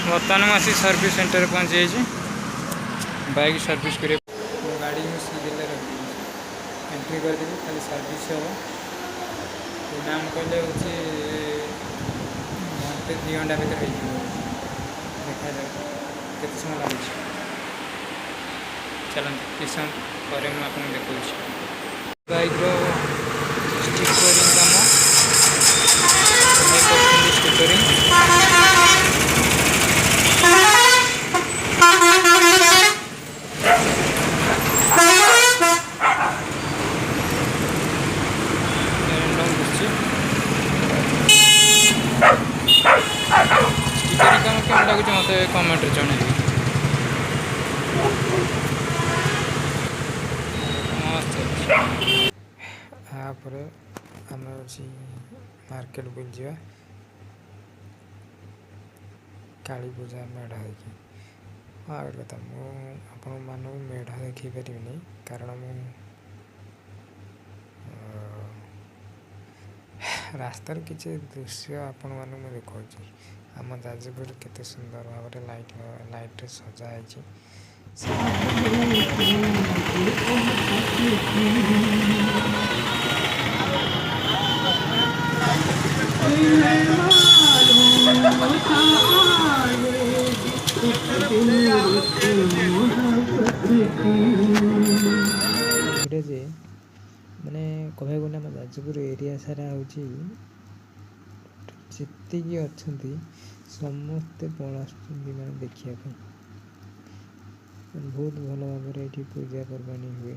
बर्तमान मुझे service centre पहुँची जाइए बाइक सर्विस कर गाड़ी में सीधे रखी एंट्री करदेवी खाली सर्विस हम नाम कहले हूँ घंटे 2 घंटा भर देखा जाए के समय लगे चलते किस समय पर मुझे देखा बाइक स्टिकरिंग काम स्टिकरिंग लगुच मत कमेंट जन यापर आम मार्केट बुल जा काली पूजा मेढ़ा देखी हाँ गोटे कथा मुझे मानू मेढ़ा देखी पारि कारण मु रास्तार किसी दृश्य आपण मैं देखा आम जाजपुर केते सुंदर भाव लाइट सजा जे माने कह गले आम जाजपुर एरिया सारा हूँ जी अच्छा समस्ते पलास मैंने देखापी बहुत भल भाव ये पूजा पर्वाणी हुए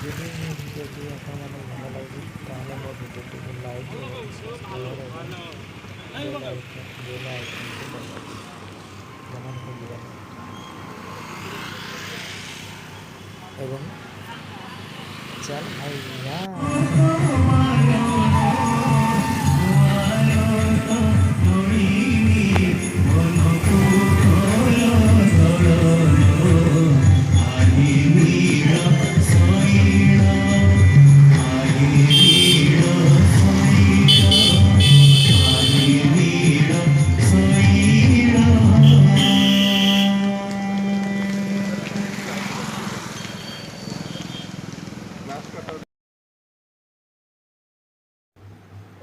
जदि आपको भल लगे ताले मो भिडियो को लाइक और सब्सक्राइब बेल आइकन को दबाना एवं चल भैया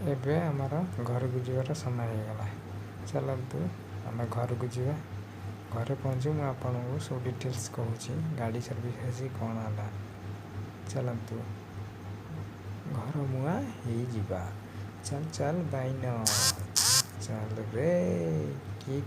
एबे आमर घर को जीवार समय हो गला चलतु आम घर को जीवा घरे पहुँचू मुझे आपन को सब डिटेल्स कहूँ गाड़ी सर्विस आसी कौन है चलतु घर मुआ ही जीवा चल चल बाइन चल रे की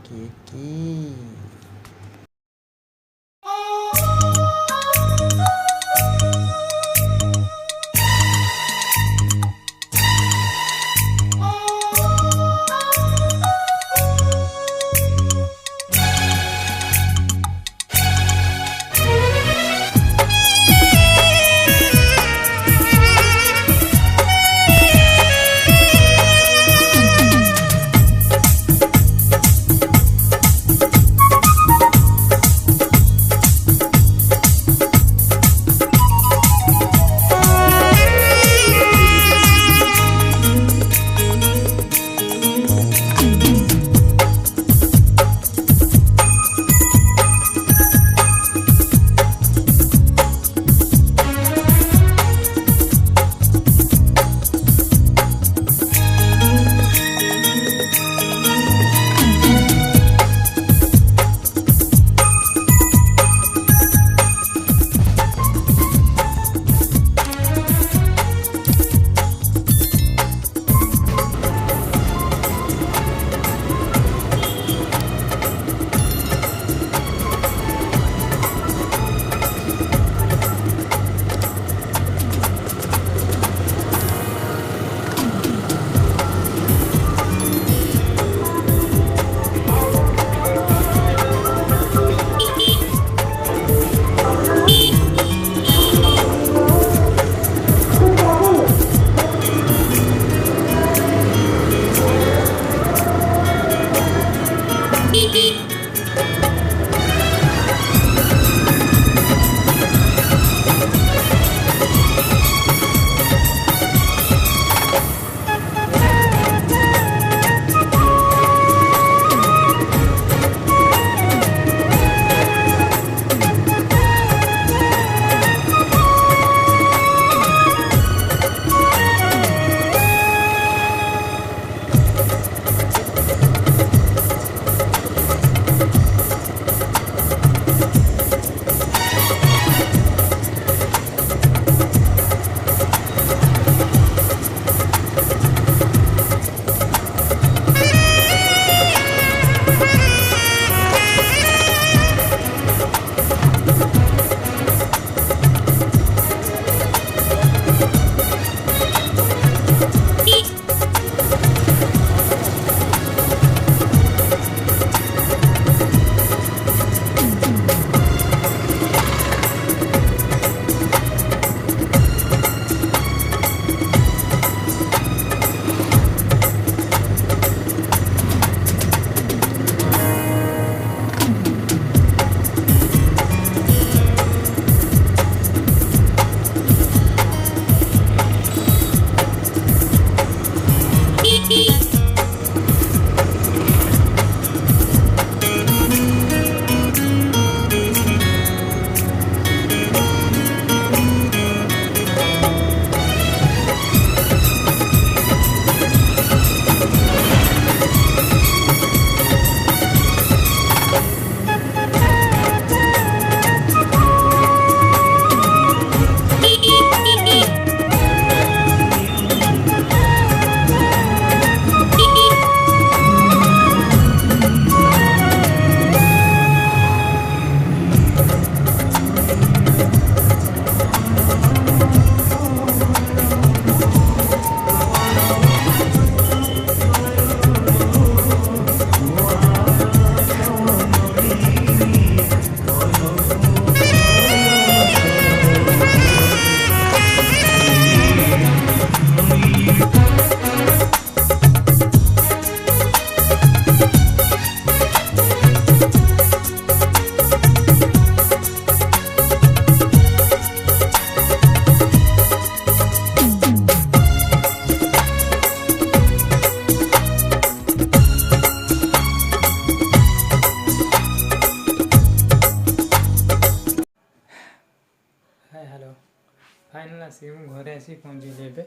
ଆସିକି ମୁଁ ଘରେ ଆସିକି ପହଞ୍ଚିଲି। ଏବେ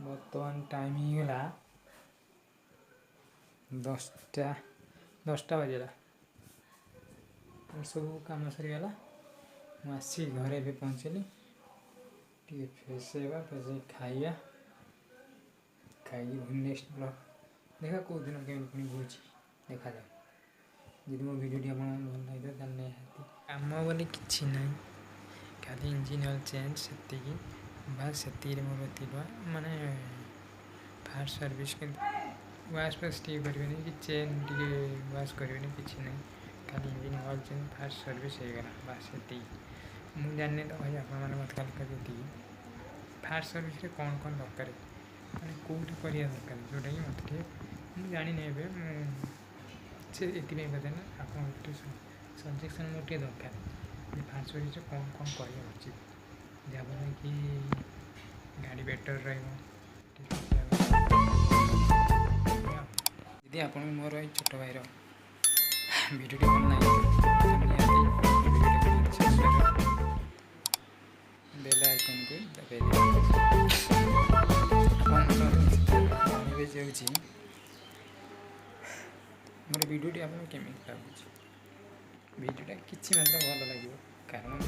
ବର୍ତ୍ତମାନ ଟାଇମ୍ ହେଇଗଲା 10ଟା ବାଜିଲା। ସବୁ କାମ ସରିଗଲା। ମୁଁ ଆସି ଘରେ ଏବେ ପହଞ୍ଚିଲି। ଟିକେ ଫ୍ରେଶ୍ ହେବା, ଫ୍ରେଶ୍ ହେଇ ଖାଇବା, ଖାଇକି ନେକ୍ସଟ ବ୍ଲଗ୍ देखा कौ दिन केमी पुणी बुझी देखा जाए। जदि मो भिडियोटी आपको भल लगे ताले निहाती कम बोली किसी ना, खाली इंजिन ऑयल चेंज से बस से मोर माने फास्ट सर्विस के वाश फास्ट टी करें कि चेन टी वाश करें किसी ना, खाली engine oil change fast service हो गला बस से। मुझे जानी तो भाई आप मत खाली कर फास्ट सर्विस कौन कौन दरकार मैंने कौटी कर दरकार जोटा कि मत मुझे जानी से ये कहते ना आप सजेसन मोटे दरकार फास्ट सर्विस कौन कौन कर उचित जहाँफल कि गाड़ी बेटर रही आप मोर छोट भाईर भिडियो भल बेल आइकन को दबाई जाऊँगी मोर भिडियोटी आपको केमी लगुच भिडियोटा किसी मात्रा भल लगे कारण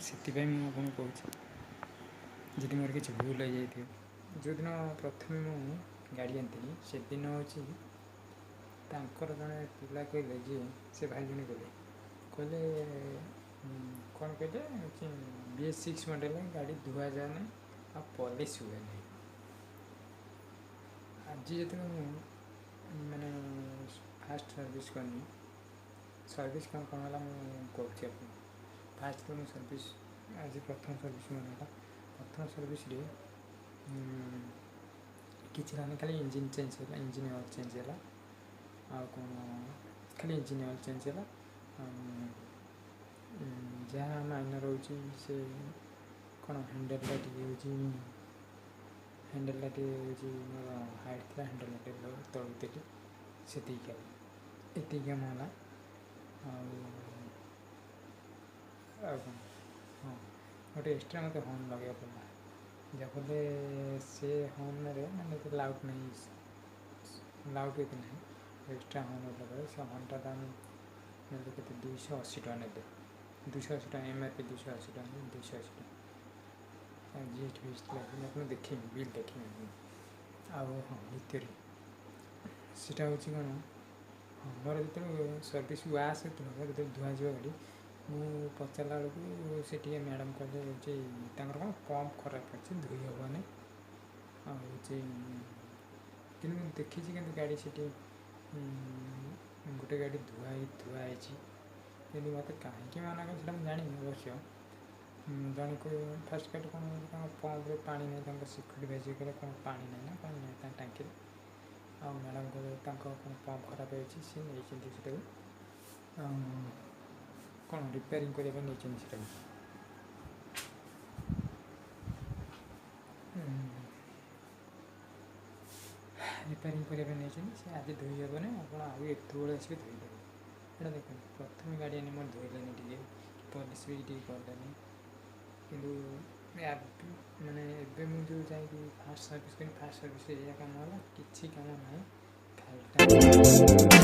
से मुझे कहूँ जी मोर किसी भूल हो जाए जो दिन प्रथम मु गाड़ी आनी से दिन हूँ जड़े पिला कहले जी से भाई जन कहले कौन कहले BS6 मॉडल गाड़ी धुआ जाए ना आ पॉलिश हुए नहीं। आज जो मैंने फास्ट सर्विस करनी सर्विस कौन कौन है मुझे कहूँ फास्ट तो मुझे सर्विस आज प्रथम सर्विस मैंने प्रथम सर्विस किसी ना खाली इंजिन चेंज है इंजिन ऑयल चेंज है आ कौन खाली इंजिन ऑयल चेंज है जहाँ माइनर रोचे से कौन हैंडल लाइट हूँ हैंडल लाइट हूँ मोर हाइट थी हैंडल लाइट तलुली से ये कम है कौन हाँ गोटे एक्सट्रा मत हॉर्न लगे पड़ा जहाँफल से हॉर्न मैंने लाउड नहीं लाउड ये ना एक्सट्रा हॉर्न लगे से हॉर्नटा दाम मतलब के 280 टका ने 280 टका MRP 280 टका 280 टका GST लगे आप देखे बिल देखे आउ हाँ भितर सीटा हूँ कौन मोर जो सर्विस वाश होता जो धुआ जा गाड़ी मुझे पचारा बेलू से मैडम कहले कौन पंप खराब अच्छे धोई हेनी आगे देखी गाड़ी से गोटे गाड़ी धुआई कि मत कहीं मना कर जानी अवश्य जन को फास्ट गाड़ी कौन पंप्रे पा नहीं सिक्यूरीटी भाई कहले कौन पा ना ना कौन नहीं टांकी आ मैडम कहले कौन पंप खराब होती सी नहीं कौन रिपेयरिंग करने नहीं रिपेयरिंग करने नहीं आज धोई हेनी आप आते आसिक धोईदेवे यहाँ देख प्रथम गाड़ी आनी मोर धोइले टे पॉलिश भी कले कि माने एबे मुझे फास्ट सर्विस कम है कि